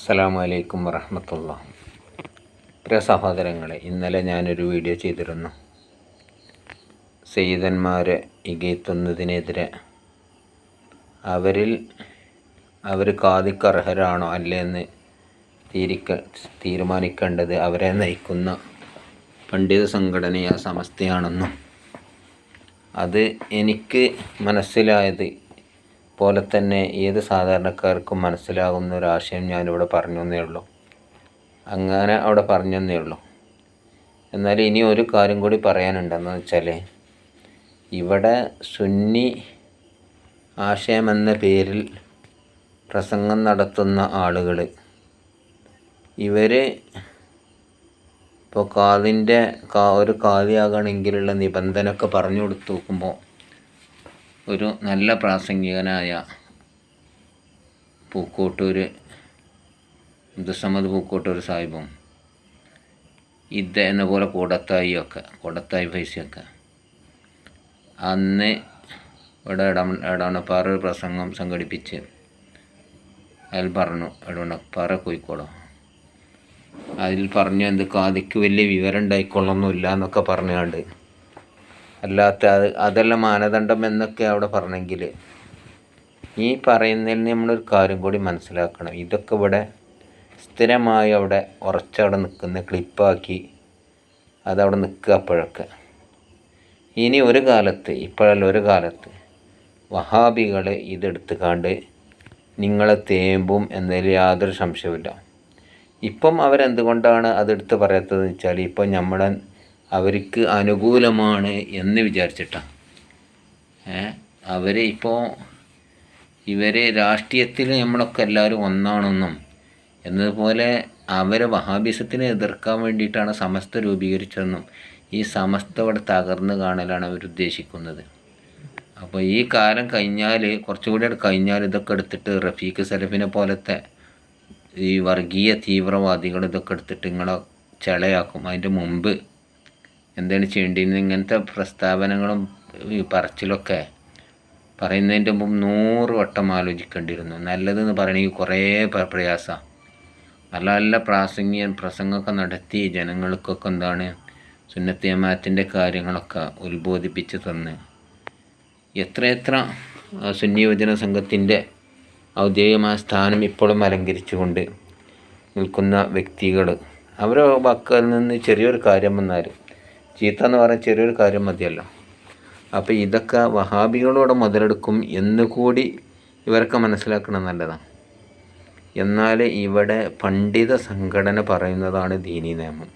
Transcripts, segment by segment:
അസ്സലാമു അലൈക്കും വറഹ്മത്തുള്ളാഹി. പ്രിയ സഹോദരങ്ങളെ, ഇന്നലെ ഞാനൊരു വീഡിയോ ചെയ്തിരുന്നു. സയ്യിദന്മാരെ ഇകഴ്ത്തുന്നതിനെതിരെ അവർ ഖാദിക്ക് അർഹരാണോ അല്ലേ എന്ന് തീരുമാനിക്കേണ്ടത് അവരെ നയിക്കുന്ന പണ്ഡിത സംഘടനയായ സമസ്തയാണെന്നും അത് എനിക്ക് മനസ്സിലായത് പോലെ തന്നെ ഏത് സാധാരണക്കാർക്കും മനസ്സിലാകുന്ന ഒരാശയം ഞാനിവിടെ പറഞ്ഞേ ഉള്ളൂ. അങ്ങനെ അവിടെ പറഞ്ഞേ ഉള്ളൂ. എന്നാൽ ഇനി ഒരു കാര്യം കൂടി പറയാനുണ്ടെന്ന് വെച്ചാൽ, ഇവിടെ സുന്നി ആശയമെന്ന പേരിൽ പ്രസംഗം നടത്തുന്ന ആളുകൾ ഇപ്പോൾ ഒരു ഖാദിയാകണമെങ്കിലുള്ള നിബന്ധനയൊക്കെ പറഞ്ഞു കൊടുത്ത് നോക്കുമ്പോൾ ഒരു നല്ല പ്രാസംഗികനായ പൂക്കോട്ടൂർ അബ്ദുസ്സമദ് പൂക്കോട്ടൂർ സാഹിബും എന്ന പോലെ കൂടത്തായി ഫൈസിയൊക്കെ അന്ന് ഇവിടെ എടവണ്ണപ്പാറ ഒരു പ്രസംഗം സംഘടിപ്പിച്ച് അതിൽ പറഞ്ഞു, എടവണ്ണപ്പാറ കോഴിക്കോട്, അതിൽ പറഞ്ഞു എന്ത് ഖാദിക്ക് വലിയ വിവരം ഉണ്ടായിക്കൊള്ളൊന്നുമില്ല എന്നൊക്കെ പറഞ്ഞുകൊണ്ട് അതെല്ലാം മാനദണ്ഡം എന്നൊക്കെ അവിടെ പറഞ്ഞെങ്കിൽ, ഈ പറയുന്നതിൽ നമ്മളൊരു കാര്യം കൂടി മനസ്സിലാക്കണം. ഇതൊക്കെ ഇവിടെ സ്ഥിരമായി അവിടെ ഉറച്ചവിടെ നിൽക്കുന്ന ക്ലിപ്പാക്കി അതവിടെ നിൽക്കുക. അപ്പോഴൊക്കെ ഇനി ഒരു കാലത്ത് വഹാബികൾ ഇതെടുത്തുകാണ്ട് നിങ്ങളെ തേമ്പും എന്നതിൽ യാതൊരു സംശയവുമില്ല. ഇപ്പം അവരെന്തുകൊണ്ടാണ് അതെടുത്ത് പറയാത്തതെന്ന് വെച്ചാൽ, ഇപ്പം അവർക്ക് അനുകൂലമാണ് എന്ന് വിചാരിച്ചിട്ടാണ്. ഇവർ രാഷ്ട്രീയത്തിൽ നമ്മളൊക്കെ എല്ലാവരും ഒന്നാണെന്നും എന്നതുപോലെ അവരെ വഹാബിസത്തിനെ എതിർക്കാൻ വേണ്ടിയിട്ടാണ് സമസ്ത രൂപീകരിച്ചതെന്നും ഈ സമസ്ത ഇവിടെ തകർന്ന് കാണലാണ് അവരുദ്ദേശിക്കുന്നത്. അപ്പോൾ ഈ കാലം കഴിഞ്ഞാൽ, കുറച്ചുകൂടി കഴിഞ്ഞാൽ ഇതൊക്കെ എടുത്തിട്ട് റഫീഖ് സലഫിനെ പോലത്തെ ഈ വർഗീയ തീവ്രവാദികൾ ഇതൊക്കെ എടുത്തിട്ട് നിങ്ങളെ ചളയാക്കും. അതിൻ്റെ മുമ്പ് എന്താണ് ചെയ്യേണ്ടിയിരുന്നത്? ഇങ്ങനത്തെ പ്രസ്താവനകളും ഈ പറച്ചിലൊക്കെ പറയുന്നതിൻ്റെ മുമ്പ് 100 വട്ടം ആലോചിക്കേണ്ടിയിരുന്നു. നല്ലതെന്ന് പറയണമെങ്കിൽ കുറേ പ്രയാസമാണ്. നല്ല പ്രസംഗമൊക്കെ നടത്തി ജനങ്ങൾക്കൊക്കെ സുന്നത്ത് ജമാഅത്തിൻ്റെ കാര്യങ്ങളൊക്കെ ഉത്ബോധിപ്പിച്ച് തന്ന് എത്ര സുന്നി യുവജന സംഘത്തിൻ്റെ ഔദ്യോഗികമായ സ്ഥാനം ഇപ്പോഴും അലങ്കരിച്ചുകൊണ്ട് നിൽക്കുന്ന വ്യക്തികൾ, അവരുടെ വാക്കുകളിൽ നിന്ന് ചെറിയൊരു കാര്യം വന്നാൽ, ചീത്ത എന്ന് പറയാൻ ചെറിയൊരു കാര്യം മതിയല്ലോ. അപ്പോൾ ഇതൊക്കെ വഹാബികളോട് മുതലെടുക്കും എന്നുകൂടി ഇവരൊക്കെ മനസ്സിലാക്കണം, നല്ലതാണ്. എന്നാൽ ഇവിടെ പണ്ഡിത സംഘടന പറയുന്നതാണ് ദീനീ നിയമം.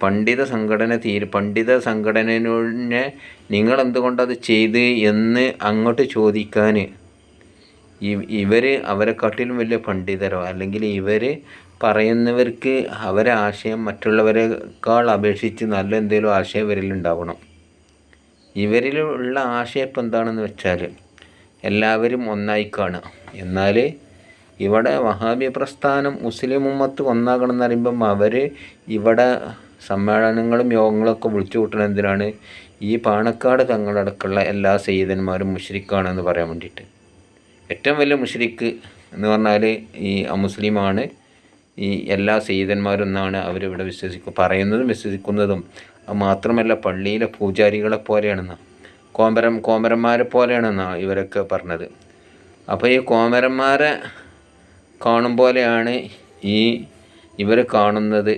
പണ്ഡിത സംഘടനയെ നിങ്ങളെന്തുകൊണ്ടത് ചെയ്ത് എന്ന് അങ്ങോട്ട് ചോദിക്കാൻ അവരെക്കാട്ടിലും വലിയ പണ്ഡിതരോ അല്ലെങ്കിൽ ഇവർ പറയുന്നവർക്ക് അവരെ ആശയം മറ്റുള്ളവരെക്കാൾ അപേക്ഷിച്ച് നല്ല എന്തെങ്കിലും ആശയം ഇവരിലുണ്ടാവണം. ഇവരിലുള്ള ആശയം ഇപ്പം എന്താണെന്ന് വെച്ചാൽ, എല്ലാവരും ഒന്നായി കാണുക. എന്നാൽ ഇവിടെ വഹാബി പ്രസ്ഥാനം മുസ്ലിം ഉമ്മത്ത് ഒന്നാകണം എന്ന് പറയുമ്പം അവർ ഇവിടെ സമ്മേളനങ്ങളും യോഗങ്ങളൊക്കെ വിളിച്ചു കൂട്ടണം. എന്തിനാണ്? ഈ പാണക്കാട് തങ്ങളടക്കമുള്ള എല്ലാ സയ്യിദന്മാരും മുശ്രിക്കാണെന്ന് പറയാൻ വേണ്ടിയിട്ട്. ഏറ്റവും വലിയ മുശ്രിക്ക് എന്ന് പറഞ്ഞാൽ ഈ അമുസ്ലിമാണ്. ഈ എല്ലാ സയ്യിദന്മാരും എന്നാണ് അവരിവിടെ വിശ്വസിക്കുന്നതും. അത് മാത്രമല്ല പള്ളിയിലെ പൂജാരികളെ പോലെയാണെന്ന്, കോമരന്മാരെ പോലെയാണെന്നാണ് ഇവരൊക്കെ പറഞ്ഞത്. അപ്പോൾ ഈ കോമരന്മാരെ കാണും പോലെയാണ് ഇവർ കാണുന്നത്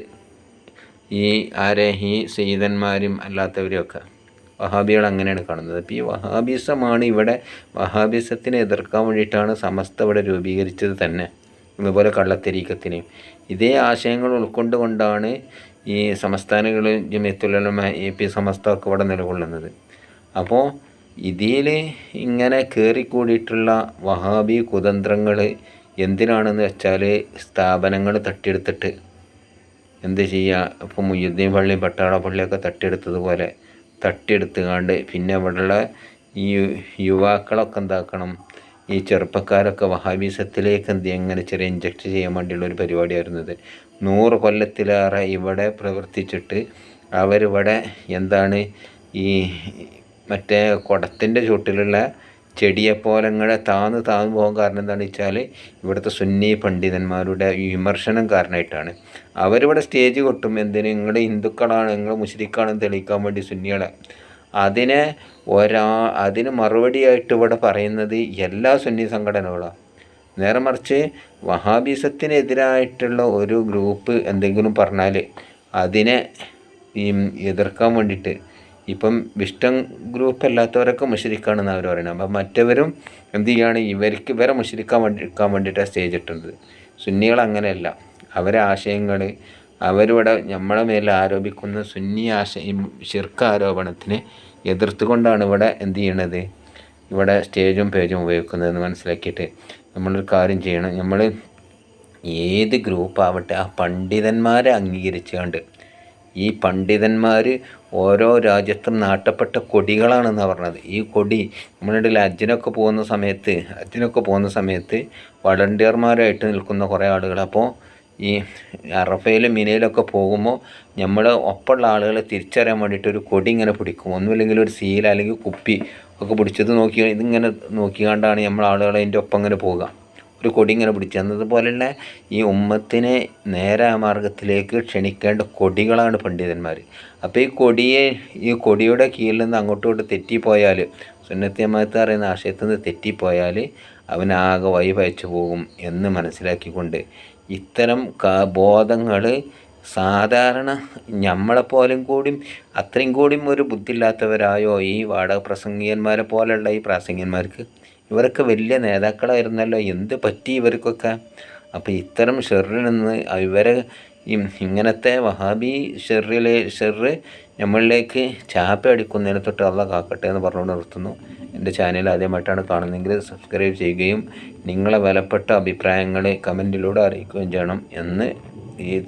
ഈ സയ്യിദന്മാരും അല്ലാത്തവരെയൊക്കെ. വഹാബികൾ അങ്ങനെയാണ് കാണുന്നത്. അപ്പോൾ ഈ വഹാബിസമാണ് ഇവിടെ, വഹാബിസത്തിനെ എതിർക്കാൻ വേണ്ടിയിട്ടാണ് സമസ്ത ഇവിടെ രൂപീകരിച്ചത് തന്നെ. അതുപോലെ കള്ളത്തരീക്കത്തിനെയും ഇതേ ആശയങ്ങൾ ഉൾക്കൊണ്ടുകൊണ്ടാണ് ഈ സംസ്ഥാനങ്ങൾ ജമിയത്തുൽ ഉലമ, AP സമസ്ത ഒക്കെ ഇവിടെ നിലകൊള്ളുന്നത്. അപ്പോൾ ഇതിൽ ഇങ്ങനെ കയറിക്കൂടിയിട്ടുള്ള വഹാബി കുതന്ത്രങ്ങൾ എന്തിനാണെന്ന് വെച്ചാൽ, സ്ഥാപനങ്ങൾ തട്ടിയെടുത്തിട്ട് എന്ത് ചെയ്യുക, ഇപ്പോൾ മുയ്യുദ്ദീൻ പള്ളി, പട്ടാള പള്ളിയൊക്കെ തട്ടിയെടുത്തതുപോലെ തട്ടിയെടുത്തുകൊണ്ട് പിന്നെ ഇവിടെയുള്ള ഈ യുവാക്കളൊക്കെ എന്താക്കണം, ഈ ചെറുപ്പക്കാരൊക്കെ വഹാബിസത്തിലേക്ക് എങ്ങനെ ചെറിയ ഇഞ്ചക്ട് ചെയ്യാൻ വേണ്ടിയുള്ള ഒരു പരിപാടിയായിരുന്നത്. 100 കൊല്ലത്തിലേറെ ഇവിടെ പ്രവർത്തിച്ചിട്ട് അവരിവിടെ ഈ മറ്റേ കുടത്തിൻ്റെ ചുവട്ടിലുള്ള ചെടിയെപ്പോലെ ഇങ്ങനെ താന്ന് പോകാൻ കാരണം എന്താണെന്ന് വെച്ചാൽ ഇവിടുത്തെ സുന്നി പണ്ഡിതന്മാരുടെ വിമർശനം കാരണമായിട്ടാണ്. അവരിവിടെ സ്റ്റേജ് കൊട്ടും, എന്തിന് നിങ്ങൾ ഹിന്ദുക്കളാണ്, നിങ്ങൾ മുശ്രിക്കാണെന്ന് തെളിയിക്കാൻ വേണ്ടി സുന്നികളെ. അതിന് മറുപടിയായിട്ട് ഇവിടെ പറയുന്നത് എല്ലാ സുന്നി സംഘടനകളാണ്. നേരെ മറിച്ച് വഹാബിസത്തിനെതിരായിട്ടുള്ള ഒരു ഗ്രൂപ്പ് എന്തെങ്കിലും പറഞ്ഞാൽ അതിനെ എതിർക്കാൻ വേണ്ടിയിട്ട്, ഇപ്പം വിഷ്ടം ഗ്രൂപ്പ് അല്ലാത്തവരൊക്കെ മുശ്രിക്കാണെന്ന് അവർ പറയുന്നത്. അപ്പം മറ്റവരും എന്ത് ചെയ്യുകയാണ്, ഇവരെ മുശ്രിക്കാൻ വേണ്ടിയിട്ടാണ് സ്റ്റേജ് ഇട്ടുന്നത്. സുന്നികൾ അങ്ങനെയല്ല. അവരെ ആശയങ്ങൾ അവരിവിടെ നമ്മളെ മേലെ ആരോപിക്കുന്ന സുന്നി ശിർക്ക് ആരോപണത്തിനെ എതിർത്തുകൊണ്ടാണ് ഇവിടെ എന്ത് ചെയ്യണത്, ഇവിടെ സ്റ്റേജും പേജും ഉപയോഗിക്കുന്നതെന്ന് മനസ്സിലാക്കിയിട്ട് നമ്മളൊരു കാര്യം ചെയ്യണം. നമ്മൾ ഏത് ഗ്രൂപ്പാവട്ടെ ആ പണ്ഡിതന്മാരെ അംഗീകരിച്ചുകൊണ്ട്, ഈ പണ്ഡിതന്മാർ ഓരോ രാജ്യത്തും നാട്ടപ്പെട്ട കൊടികളാണെന്നാണ് പറഞ്ഞത്. ഈ കൊടി നമ്മളുടെ ഹജ്ജിനൊക്കെ പോകുന്ന സമയത്ത് വളണ്ടിയർമാരായിട്ട് നിൽക്കുന്ന കുറേ ആളുകൾ. അപ്പോൾ ഈ അറഫയിലും മിനയിലൊക്കെ പോകുമ്പോൾ നമ്മൾ ഒപ്പമുള്ള ആളുകളെ തിരിച്ചറിയാൻ വേണ്ടിയിട്ട് ഒരു കൊടി ഇങ്ങനെ പിടിക്കും. ഒന്നുമില്ലെങ്കിൽ ഒരു സീല അല്ലെങ്കിൽ കുപ്പി ഒക്കെ പിടിച്ചത് ഇതിങ്ങനെ നോക്കിക്കാണ്ടാണ് നമ്മൾ ആളുകളെ അതിൻ്റെ ഒപ്പം ഇങ്ങനെ പോകുക, ഒരു കൊടി ഇങ്ങനെ പിടിച്ച്. എന്നതുപോലെയുള്ള ഈ ഉമ്മത്തിനെ നേരെ മാർഗത്തിലേക്ക് ക്ഷണിക്കേണ്ട കൊടികളാണ് പണ്ഡിതന്മാർ. അപ്പോൾ ഈ കൊടിയുടെ കീഴിൽ നിന്ന് അങ്ങോട്ടും തെറ്റിപ്പോയാൽ, സുന്നത്ത് ജമാഅത്ത് പറയുന്ന ആശയത്തിൽ നിന്ന് തെറ്റിപ്പോയാൽ അവനാകെ വഴി പയച്ചു പോകും എന്ന് മനസ്സിലാക്കിക്കൊണ്ട് ഇത്തരം ബോധങ്ങൾ സാധാരണ നമ്മളെപ്പോലും കൂടിയും അത്രയും കൂടിയും ഒരു ബുദ്ധിയില്ലാത്തവരായോ ഈ വാടക പ്രസംഗികന്മാരെ പോലെയുള്ള ഈ പ്രാസംഗികന്മാർക്ക്? ഇവരൊക്കെ വലിയ നേതാക്കളായിരുന്നല്ലോ, എന്ത് പറ്റി ഇവർക്കൊക്കെ? അപ്പോൾ ഇത്തരം ഷെറിൽ നിന്ന് ഇവരെ ഇങ്ങനത്തെ വഹാബി ഷെറ് നമ്മളിലേക്ക് ചാപ്പ അടിക്കുന്നതിനെ തൊട്ട് അള്ളാഹ് കാക്കട്ടെ എന്ന് പറഞ്ഞുകൊണ്ട് നിർത്തുന്നു. എൻ്റെ ചാനൽ ആദ്യമായിട്ടാണ് കാണുന്നതെങ്കിൽ സബ്സ്ക്രൈബ് ചെയ്യുകയും നിങ്ങളെ വിലപ്പെട്ട അഭിപ്രായങ്ങൾ കമൻറ്റിലൂടെ അറിയിക്കുകയും ചെയ്യണം. എന്ന്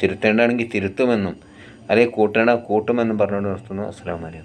തിരുത്തേണ്ടതാണെങ്കിൽ തിരുത്തുമെന്നും അല്ലെങ്കിൽ കൂട്ടുമെന്നും പറഞ്ഞുകൊണ്ട് നിർത്തുന്നു. അസ്സലാമു അലൈക്കും.